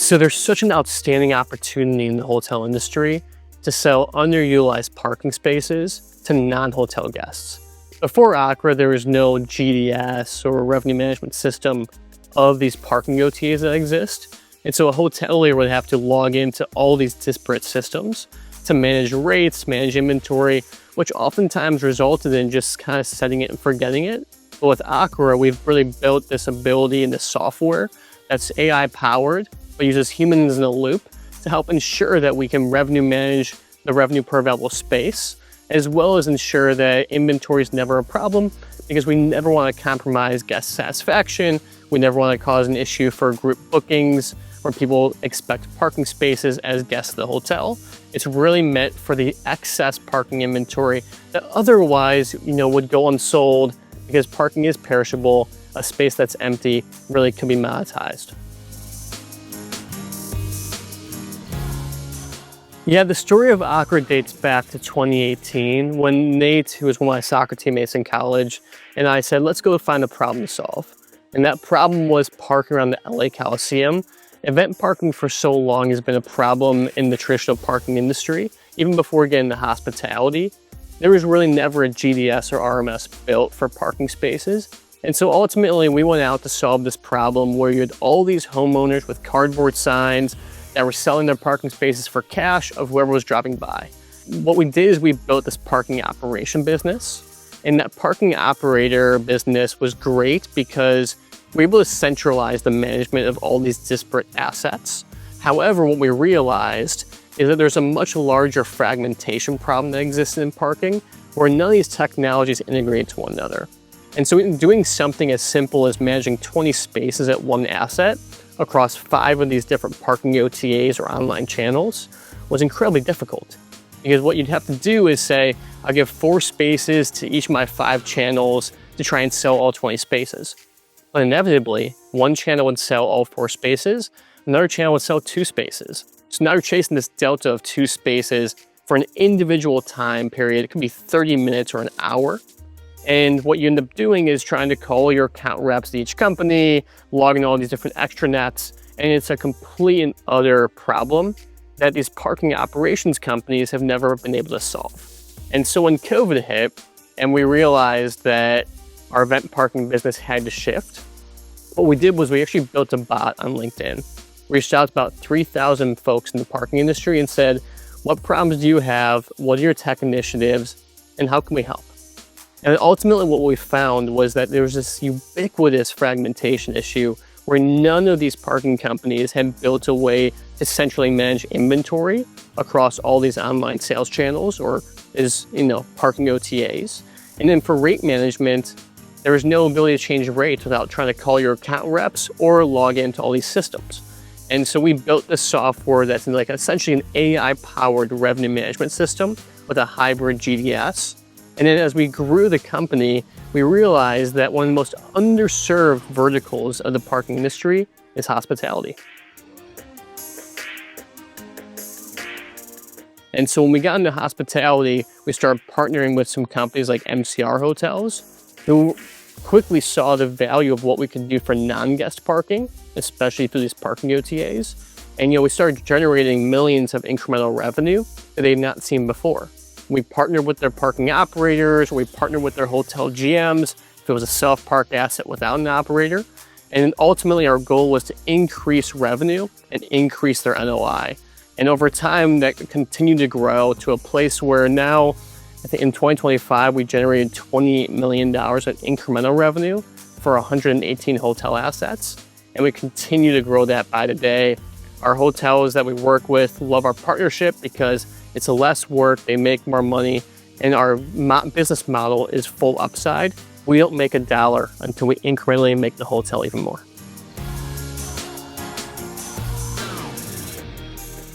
So there's such an outstanding opportunity in the hotel industry to sell underutilized parking spaces to non-hotel guests. Before Ocra, there was no GDS or revenue management system of these parking OTAs that exist. And so a hotelier would have to log into all these disparate systems to manage rates, manage inventory, which oftentimes resulted in just kind of setting it and forgetting it. But with Ocra, we've really built this ability in the software that's AI powered, but uses humans in the loop to help ensure that we can revenue manage the revenue per available space, as well as ensure that inventory is never a problem, because we never want to compromise guest satisfaction. We never want to cause an issue for group bookings where people expect parking spaces as guests of the hotel. It's really meant for the excess parking inventory that otherwise, would go unsold, because parking is perishable. A space that's empty really can be monetized. Yeah, the story of Ocra dates back to 2018 when Nate, who was one of my soccer teammates in college, and I said, let's go find a problem to solve. And that problem was parking around the LA Coliseum. Event parking for so long has been a problem in the traditional parking industry. Even before getting into hospitality, there was really never a GDS or RMS built for parking spaces. And so ultimately we went out to solve this problem where you had all these homeowners with cardboard signs that were selling their parking spaces for cash of whoever was driving by. What we did is we built this parking operation business, and that parking operator business was great because we were able to centralize the management of all these disparate assets. However, what we realized is that there's a much larger fragmentation problem that exists in parking where none of these technologies integrate to one another. And so in doing something as simple as managing 20 spaces at one asset across 5 of these different parking OTAs or online channels was incredibly difficult. Because what you'd have to do is say, I'll give 4 spaces to each of my 5 channels to try and sell all 20 spaces. But inevitably, one channel would sell all 4 spaces, another channel would sell 2 spaces. So now you're chasing this delta of 2 spaces for an individual time period. It could be 30 minutes or an hour. And what you end up doing is trying to call your account reps at each company, logging all these different extranets, and it's a complete and utter problem that these parking operations companies have never been able to solve. And so when COVID hit and we realized that our event parking business had to shift, what we did was we actually built a bot on LinkedIn. We reached out to about 3,000 folks in the parking industry and said, what problems do you have? What are your tech initiatives? And how can we help? And ultimately what we found was that there was this ubiquitous fragmentation issue where none of these parking companies had built a way to centrally manage inventory across all these online sales channels or parking OTAs. And then for rate management, there was no ability to change rates without trying to call your account reps or log into all these systems. And so we built this software that's like essentially an AI-powered revenue management system with a hybrid GDS. And then as we grew the company, we realized that one of the most underserved verticals of the parking industry is hospitality. And so when we got into hospitality, we started partnering with some companies like MCR Hotels, who quickly saw the value of what we could do for non-guest parking, especially through these parking OTAs. And we started generating millions of incremental revenue that they'd not seen before. We partnered with their parking operators, we partnered with their hotel GMs, if it was a self-park asset without an operator. And ultimately our goal was to increase revenue and increase their NOI. And over time that continued to grow to a place where now, I think in 2025, we generated $28 million of incremental revenue for 118 hotel assets. And we continue to grow that by the day. Our hotels that we work with love our partnership because it's less work, they make more money, and our business model is full upside. We don't make $1 until we incrementally make the hotel even more.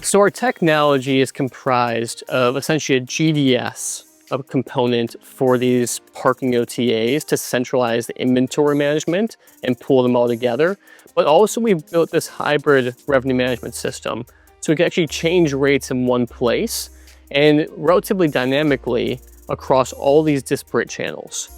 So our technology is comprised of essentially a GDS, a component for these parking OTAs to centralize the inventory management and pull them all together. But also we've built this hybrid revenue management system so we can actually change rates in one place and relatively dynamically across all these disparate channels.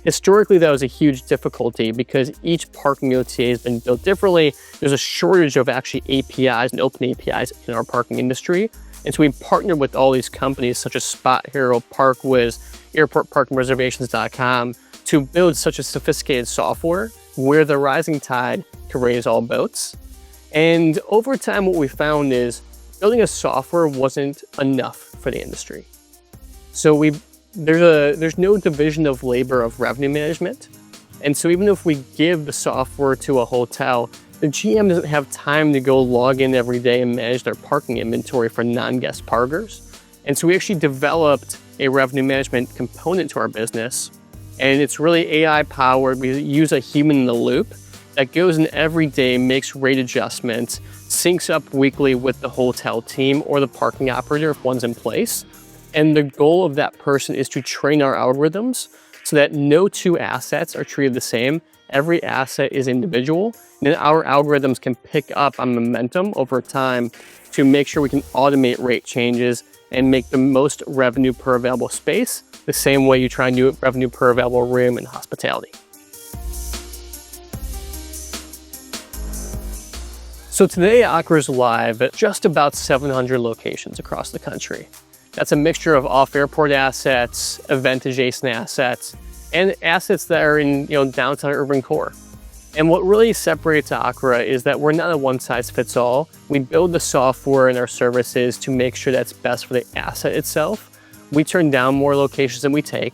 Historically, that was a huge difficulty because each parking OTA has been built differently. There's a shortage of actually APIs and open APIs in our parking industry. And so we partnered with all these companies such as Spot Hero, ParkWiz, airportparkingreservations.com to build such a sophisticated software where the rising tide can raise all boats. And over time, what we found is building a software wasn't enough for the industry. So there's no division of labor of revenue management. And so even if we give the software to a hotel, the GM doesn't have time to go log in every day and manage their parking inventory for non-guest parkers. And so we actually developed a revenue management component to our business. And it's really AI powered. We use a human in the loop that goes in every day, makes rate adjustments, syncs up weekly with the hotel team or the parking operator if one's in place. And the goal of that person is to train our algorithms so that no two assets are treated the same. Every asset is individual. And then our algorithms can pick up on momentum over time to make sure we can automate rate changes and make the most revenue per available space, the same way you try and do revenue per available room in hospitality. So today, Ocra is live at just about 700 locations across the country. That's a mixture of off-airport assets, event-adjacent assets, and assets that are in downtown urban core. And what really separates Ocra is that we're not a one-size-fits-all. We build the software and our services to make sure that's best for the asset itself. We turn down more locations than we take.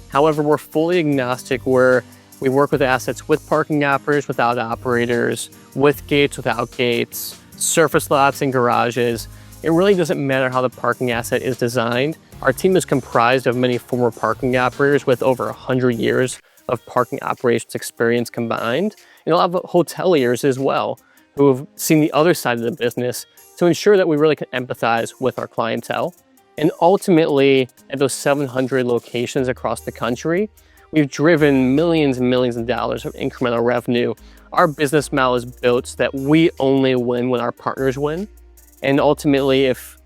However, we're fully agnostic where we work with assets with parking operators, without operators, with gates, without gates, surface lots and garages. It really doesn't matter how the parking asset is designed. Our team is comprised of many former parking operators with over 100 years of parking operations experience combined, and a lot of hoteliers as well, who have seen the other side of the business to ensure that we really can empathize with our clientele. And ultimately, at those 700 locations across the country, we've driven millions and millions of dollars of incremental revenue. Our business model is built so that we only win when our partners win. And ultimately, if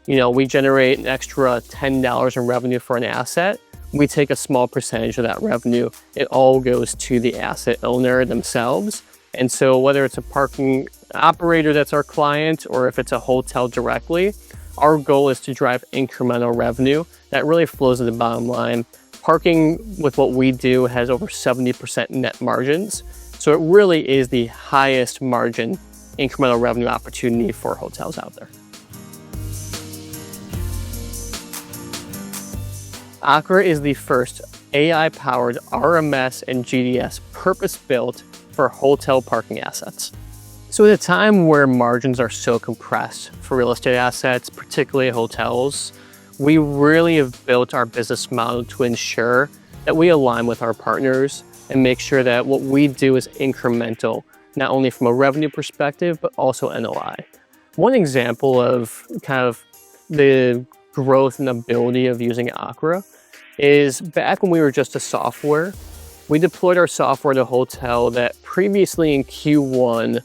we generate an extra $10 in revenue for an asset, we take a small percentage of that revenue. It all goes to the asset owner themselves. And so whether it's a parking operator that's our client or if it's a hotel directly, our goal is to drive incremental revenue that really flows to the bottom line. Parking with what we do has over 70% net margins. So it really is the highest margin incremental revenue opportunity for hotels out there. Ocra is the first AI-powered RMS and GDS purpose-built for hotel parking assets. So at a time where margins are so compressed for real estate assets, particularly hotels, we really have built our business model to ensure that we align with our partners and make sure that what we do is incremental, not only from a revenue perspective, but also NOI. One example of kind of the growth and ability of using Ocra is back when we were just a software, we deployed our software at a hotel that previously in Q1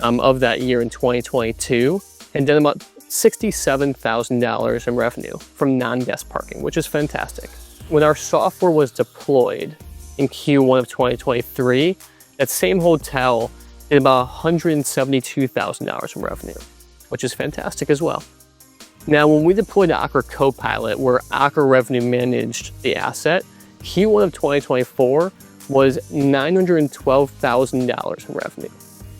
of that year in 2022 had done about $67,000 in revenue from non-guest parking, which is fantastic. When our software was deployed in Q1 of 2023, that same hotel did about $172,000 in revenue, which is fantastic as well. Now, when we deployed Ocra Copilot, where Ocra revenue managed the asset, Q1 of 2024 was $912,000 in revenue.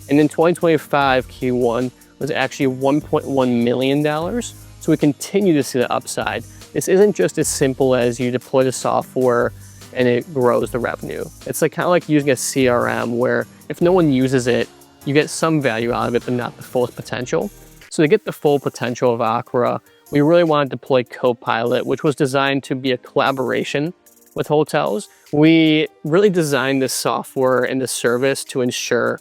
And in 2025, Q1 was actually $1.1 million. So we continue to see the upside. This isn't just as simple as you deploy the software and it grows the revenue. It's kind of like using a CRM where if no one uses it, you get some value out of it, but not the fullest potential. So to get the full potential of Ocra, we really wanted to deploy Copilot, which was designed to be a collaboration with hotels. We really designed this software and this service to ensure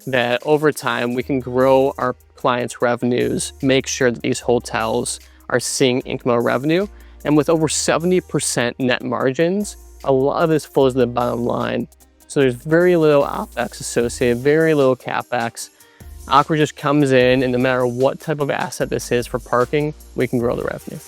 that over time we can grow our clients' revenues, make sure that these hotels are seeing incremental revenue. And with over 70% net margins, a lot of this flows to the bottom line. So there's very little OpEx associated, very little CapEx. Ocra just comes in, and no matter what type of asset this is for parking, we can grow the revenue.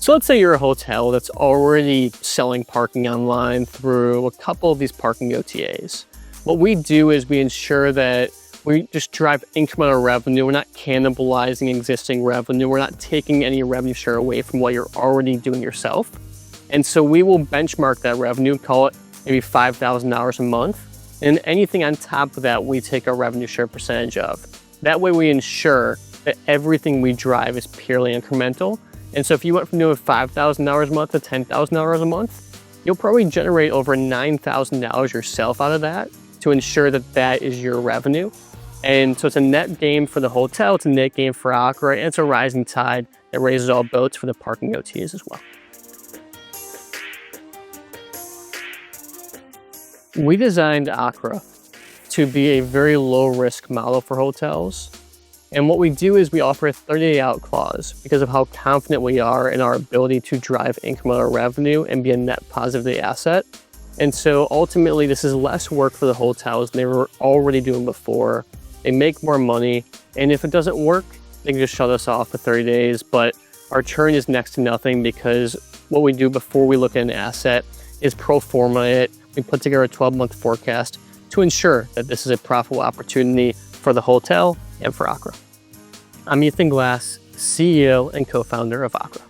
So let's say you're a hotel that's already selling parking online through a couple of these parking OTAs. What we do is we ensure that we just drive incremental revenue. We're not cannibalizing existing revenue. We're not taking any revenue share away from what you're already doing yourself. And so we will benchmark that revenue, call it maybe $5,000 a month. And anything on top of that, we take our revenue share percentage of. That way we ensure that everything we drive is purely incremental. And so if you went from doing $5,000 a month to $10,000 a month, you'll probably generate over $9,000 yourself out of that to ensure that that is your revenue. And so it's a net gain for the hotel, it's a net gain for Ocra, and it's a rising tide that raises all boats for the parking OTAs as well. We designed Ocra to be a very low risk model for hotels. And what we do is we offer a 30-day out clause because of how confident we are in our ability to drive incremental revenue and be a net positive asset. And so ultimately, this is less work for the hotels than they were already doing before. They make more money, and if it doesn't work, they can just shut us off for 30 days. But our churn is next to nothing because what we do before we look at an asset is pro forma it. We put together a 12-month forecast to ensure that this is a profitable opportunity for the hotel and for Ocra. I'm Ethan Glass, CEO and co-founder of Ocra.